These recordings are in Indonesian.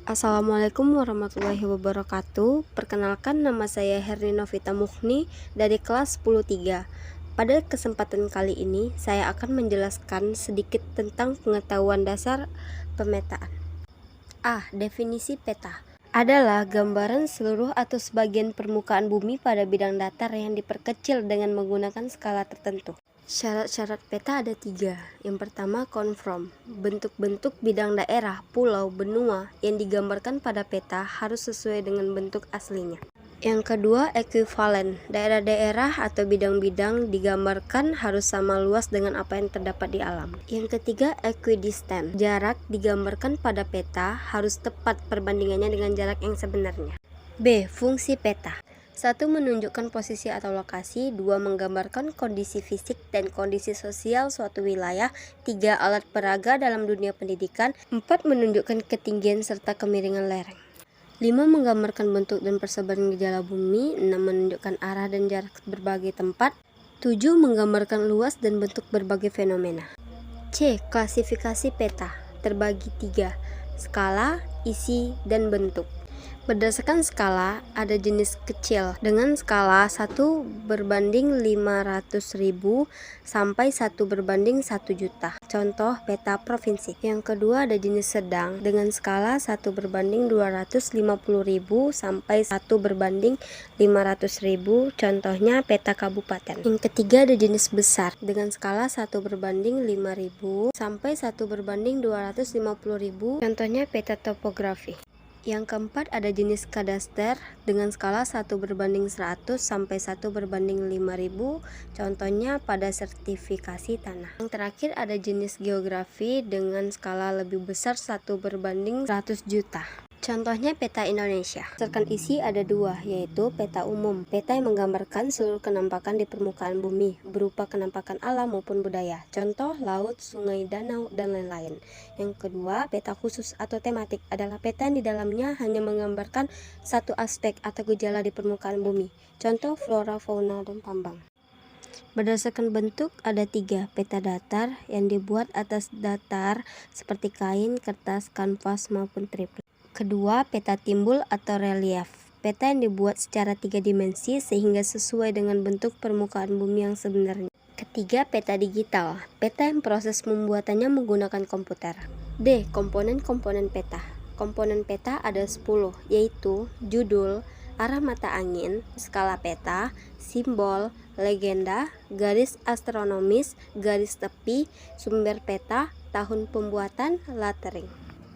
Assalamualaikum warahmatullahi wabarakatuh. Perkenalkan, nama saya Herni Novita Mukhni dari kelas 10-3. Pada kesempatan kali ini saya akan menjelaskan sedikit tentang pengetahuan dasar pemetaan. Definisi peta adalah gambaran seluruh atau sebagian permukaan bumi pada bidang datar yang diperkecil dengan menggunakan skala tertentu. Syarat-syarat peta ada 3. Yang pertama, konform. Bentuk-bentuk bidang daerah, pulau, benua yang digambarkan pada peta harus sesuai dengan bentuk aslinya. Yang kedua, ekuivalen. Daerah-daerah atau bidang-bidang digambarkan harus sama luas dengan apa yang terdapat di alam. Yang ketiga, equidistant. Jarak digambarkan pada peta harus tepat perbandingannya dengan jarak yang sebenarnya. B. Fungsi peta. 1. Menunjukkan posisi atau lokasi. 2. Menggambarkan kondisi fisik dan kondisi sosial suatu wilayah. 3. Alat peraga dalam dunia pendidikan. 4. Menunjukkan ketinggian serta kemiringan lereng. 5. Menggambarkan bentuk dan persebaran gejala bumi. 6. Menunjukkan arah dan jarak berbagai tempat. 7. Menggambarkan luas dan bentuk berbagai fenomena. C. Klasifikasi peta terbagi 3. Skala, isi, dan bentuk. Berdasarkan skala, ada jenis kecil dengan skala 1/500.000 sampai 1/1.000.000. Contoh peta provinsi. Yang kedua, ada jenis sedang dengan skala 1/250.000 sampai 1/500.000. Contohnya peta kabupaten. Yang ketiga, ada jenis besar dengan skala 1/5.000 sampai 1/250.000. Contohnya peta topografi. Yang keempat, ada jenis kadaster dengan skala 1/100 sampai 1/5.000. Contohnya pada sertifikasi tanah. Yang terakhir, ada jenis geografi dengan skala lebih besar 1/100 juta. Contohnya peta Indonesia. Berdasarkan isi ada 2, yaitu peta umum. Peta yang menggambarkan seluruh kenampakan di permukaan bumi, berupa kenampakan alam maupun budaya. Contoh laut, sungai, danau, dan lain-lain. Yang kedua, peta khusus atau tematik adalah peta yang di dalamnya hanya menggambarkan satu aspek atau gejala di permukaan bumi. Contoh flora, fauna, dan tambang. Berdasarkan bentuk ada 3. Peta datar yang dibuat atas datar seperti kain, kertas, kanvas, maupun triplek. Kedua, peta timbul atau relief. Peta yang dibuat secara 3 dimensi sehingga sesuai dengan bentuk permukaan bumi yang sebenarnya. Ketiga, peta digital. Peta yang proses pembuatannya menggunakan komputer. D. Komponen-komponen peta. Komponen peta ada 10, yaitu judul, arah mata angin, skala peta, simbol, legenda, garis astronomis, garis tepi, sumber peta, tahun pembuatan, lettering.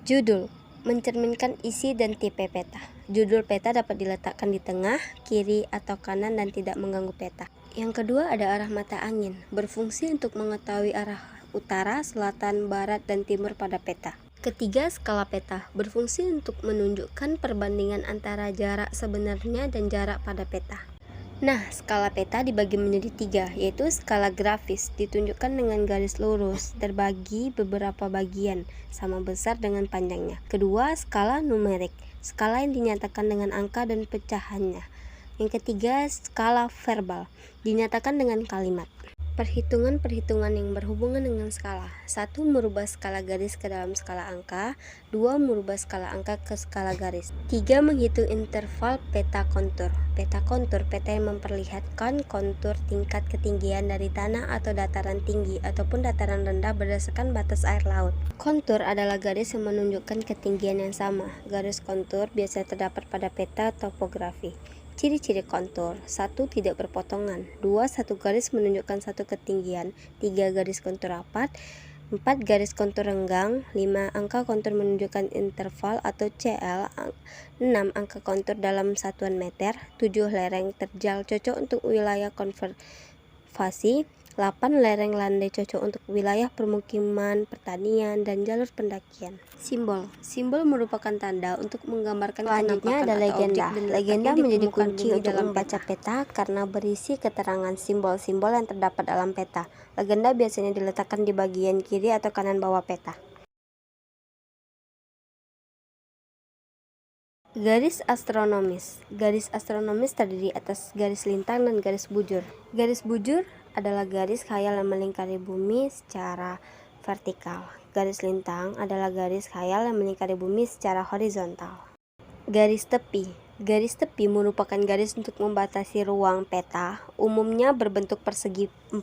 Judul mencerminkan isi dan tipe peta. Judul peta dapat diletakkan di tengah, kiri, atau kanan dan tidak mengganggu peta. Yang kedua, ada arah mata angin, berfungsi untuk mengetahui arah utara, selatan, barat, dan timur pada peta. Ketiga, skala peta, berfungsi untuk menunjukkan perbandingan antara jarak sebenarnya dan jarak pada peta. Nah, skala peta dibagi menjadi 3, yaitu skala grafis, ditunjukkan dengan garis lurus, terbagi beberapa bagian, sama besar dengan panjangnya. Kedua, skala numerik, skala yang dinyatakan dengan angka dan pecahannya. Yang ketiga, skala verbal, dinyatakan dengan kalimat. Perhitungan-perhitungan yang berhubungan dengan skala. 1. Merubah skala garis ke dalam skala angka. 2. Merubah skala angka ke skala garis. 3. Menghitung interval peta kontur. Peta kontur, peta yang memperlihatkan kontur tingkat ketinggian dari tanah atau dataran tinggi ataupun dataran rendah berdasarkan batas air laut. Kontur adalah garis yang menunjukkan ketinggian yang sama. Garis kontur biasanya terdapat pada peta topografi. Ciri-ciri kontur. 1. Tidak berpotongan. 2. Satu garis menunjukkan satu ketinggian. 3. Garis kontur rapat. 4. Garis kontur renggang. 5. Angka kontur menunjukkan interval atau CL. 6. Angka kontur dalam satuan meter. 7. Lereng terjal cocok untuk wilayah konservasi. 8. Lereng landai cocok untuk wilayah permukiman, pertanian, dan jalur pendakian. Simbol. Simbol merupakan tanda untuk menggambarkan selanjutnya ada legenda. Legenda menjadi kunci untuk membaca peta karena berisi keterangan simbol-simbol yang terdapat dalam peta. Legenda biasanya diletakkan di bagian kiri atau kanan bawah peta. Garis astronomis. Garis astronomis terdiri atas garis lintang dan garis bujur. Garis bujur adalah garis khayal yang melingkari bumi secara vertikal. Garis lintang adalah garis khayal yang melingkari bumi secara horizontal. Garis tepi. Garis tepi merupakan garis untuk membatasi ruang peta, umumnya berbentuk persegi 4.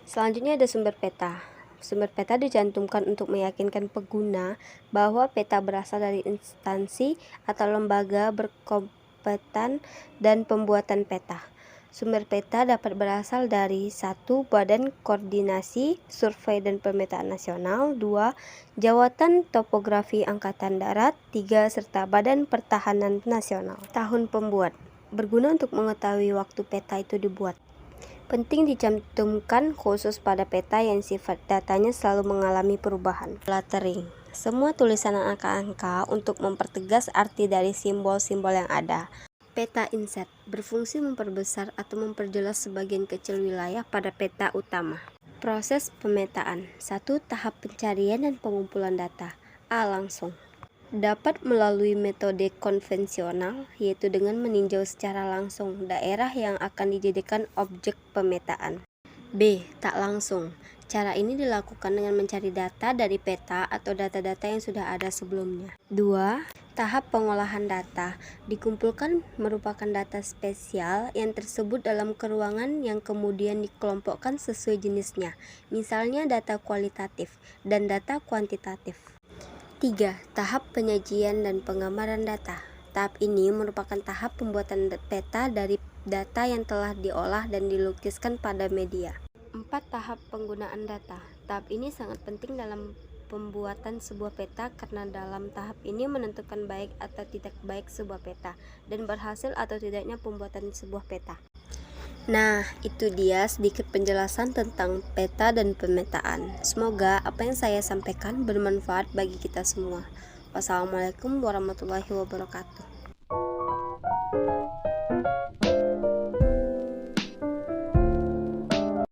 Selanjutnya ada sumber peta. Sumber peta dicantumkan untuk meyakinkan pengguna bahwa peta berasal dari instansi atau lembaga berkompeten dan pembuatan peta. Sumber peta dapat berasal dari 1. Badan Koordinasi Survei dan Pemetaan Nasional, 2. Jawatan Topografi Angkatan Darat, 3. Serta Badan Pertahanan Nasional. Tahun pembuat berguna untuk mengetahui waktu peta itu dibuat. Penting dicantumkan khusus pada peta yang sifat datanya selalu mengalami perubahan. Lettering. Semua tulisan angka-angka untuk mempertegas arti dari simbol-simbol yang ada. Peta inset berfungsi memperbesar atau memperjelas sebagian kecil wilayah pada peta utama. Proses pemetaan. 1. Tahap pencarian dan pengumpulan data. A. Langsung. Dapat melalui metode konvensional, yaitu dengan meninjau secara langsung daerah yang akan dijadikan objek pemetaan. B. Tak langsung. Cara ini dilakukan dengan mencari data dari peta atau data-data yang sudah ada sebelumnya. 2. Tahap pengolahan data. Dikumpulkan merupakan data spesial yang tersebut dalam keruangan yang kemudian dikelompokkan sesuai jenisnya, misalnya data kualitatif dan data kuantitatif. 3. Tahap penyajian dan penggambaran data. Tahap ini merupakan tahap pembuatan peta dari data yang telah diolah dan dilukiskan pada media. 4. Tahap penggunaan data. Tahap ini sangat penting dalam pembuatan sebuah peta karena dalam tahap ini menentukan baik atau tidak baik sebuah peta dan berhasil atau tidaknya pembuatan sebuah peta. Nah, itu dia sedikit penjelasan tentang peta dan pemetaan. Semoga apa yang saya sampaikan bermanfaat bagi kita semua. Wassalamualaikum warahmatullahi wabarakatuh.